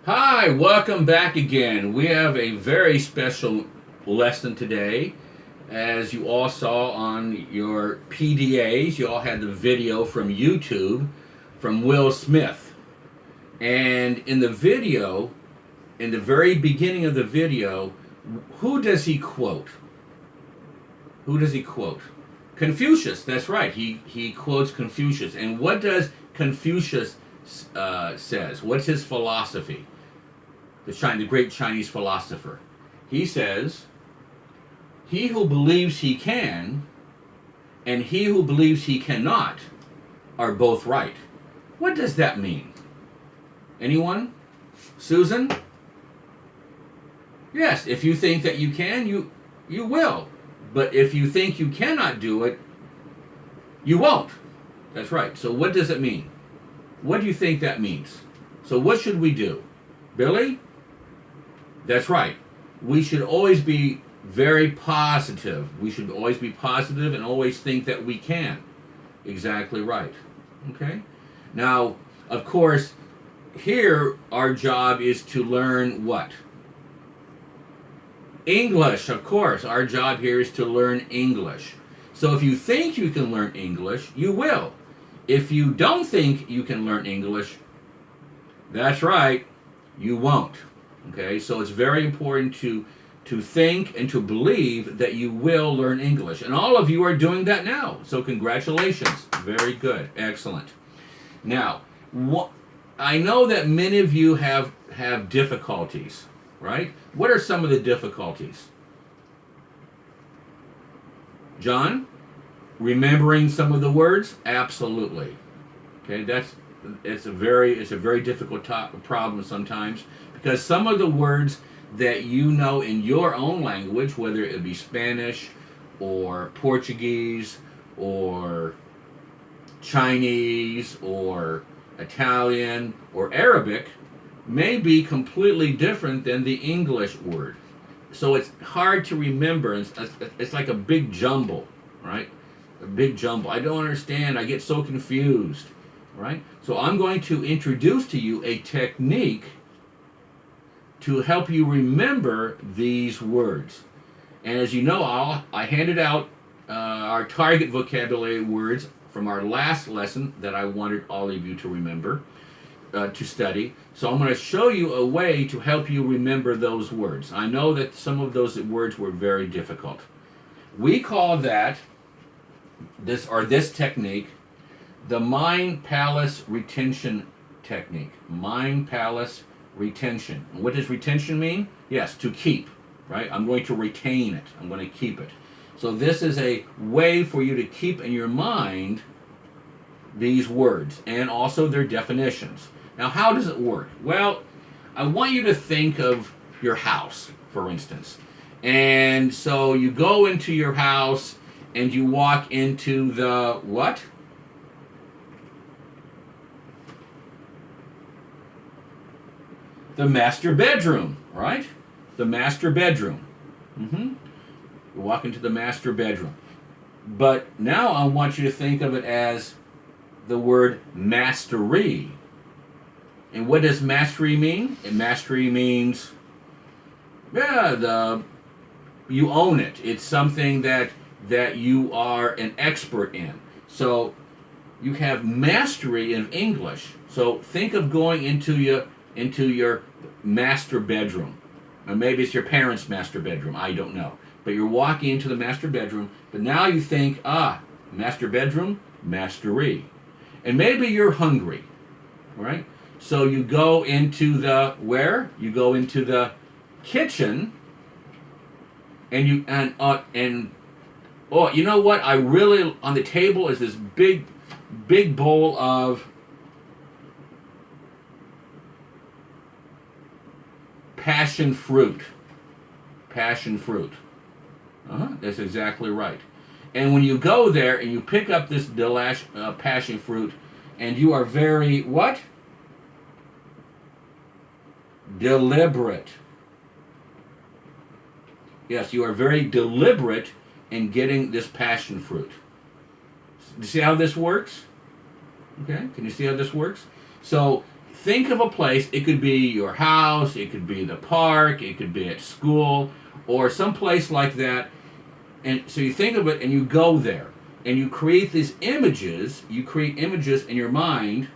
Hi, welcome back again. We have a very special lesson today. As you all saw on your PDAs, you all had the video from YouTube from Will Smith. And in the video, in the very beginning of the video, who does he quote? Who does he quote? Confucius, that's right. He quotes Confucius. And what does Confucius says? What's his philosophy? The great Chinese philosopher. He says, he who believes he can and he who believes he cannot are both right. What does that mean? Anyone? Susan? Yes, if you think that you can, you will. But if you think you cannot do it, you won't. That's right. So what does it mean? What do you think that means? So what should we do? Billy? That's right. We should always be very positive. We should always be positive and always think that we can. Exactly right. Okay? Now, of course, here our job is to learn what? English, of course. Our job here is to learn English. So if you think you can learn English, you will. If you don't think you can learn English, that's right, you won't. Okay, so it's very important to think and to believe that you will learn English. And all of you are doing that now. So congratulations. Very good. Excellent. Now, I know that many of you have difficulties, right? What are some of the difficulties? John, remembering some of the words? Absolutely. Okay, it's a very difficult problem sometimes, because some of the words that you know in your own language, whether it be Spanish or Portuguese or Chinese or Italian or Arabic, may be completely different than the English word. So it's hard to remember. It's like a big jumble, right? A big jumble. I don't understand. I get so confused, right? So I'm going to introduce to you a technique to help you remember these words. And as you know, I handed out our target vocabulary words from our last lesson that I wanted all of you to remember, to study. So I'm going to show you a way to help you remember those words. I know that some of those words were very difficult. We call that, this technique, the mind palace retention technique. Mind palace retention. What does retention mean? Yes, to keep, right? I'm going to retain it. I'm going to keep it. So this is a way for you to keep in your mind these words and also their definitions. Now, how does it work? Well, I want you to think of your house, for instance. And so you go into your house and you walk into the what? The master bedroom, right? The master bedroom. You walk into the master bedroom. But now I want you to think of it as the word mastery. And what does mastery mean? And mastery means, you own it. It's something that you are an expert in. So you have mastery in English. So think of going into your master bedroom. Or maybe it's your parents' master bedroom. I don't know. But you're walking into the master bedroom. But now you think, master bedroom, mastery. And maybe you're hungry, right? So you go into the where? You go into the kitchen, and you know what? I really, on the table is this big bowl of passion fruit. Passion fruit. That's exactly right. And when you go there and you pick up this passion fruit, and you are very what? Deliberate. Yes, you are very deliberate in getting this passion fruit. Do you see how this works? Okay, can you see how this works? So think of a place. It could be your house, it could be the park, it could be at school, or some place like that. And so you think of it and you go there and you create these images. You create images in your mind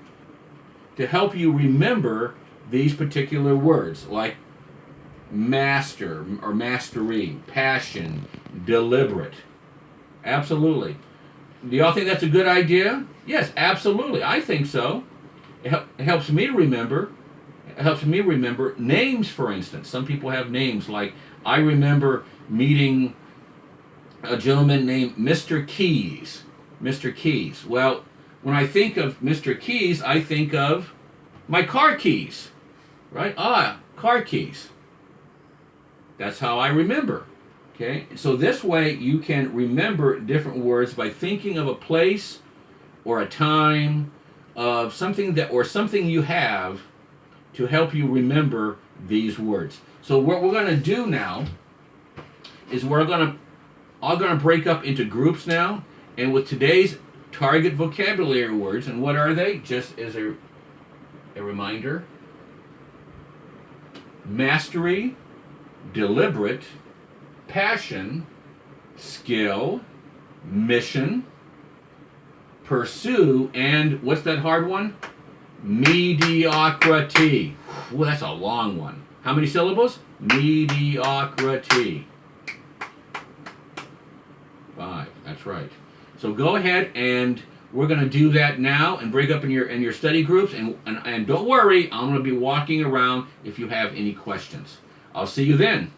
to help you remember these particular words, like master or mastery, passion, deliberate. Absolutely. Do y'all think that's a good idea? Yes, absolutely. I think so. It helps me remember. It helps me remember names, for instance. Some people have names. Like, I remember meeting a gentleman named Mr. Keys. Mr. Keys. Well, when I think of Mr. Keys, I think of my car keys. Right? Ah, car keys. That's how I remember. Okay? So this way you can remember different words by thinking of a place or a time of something that or something you have to help you remember these words. So what we're going to do now is we're going to break up into groups now, and with today's target vocabulary words, and what are they? Just as a reminder: mastery, deliberate, passion, skill, mission, pursue, and what's that hard one? Mediocrity. Well, that's a long one. How many syllables? Mediocrity. 5. That's right. So go ahead and we're going to do that now and break up in your study groups. And don't worry, I'm going to be walking around if you have any questions. I'll see you then.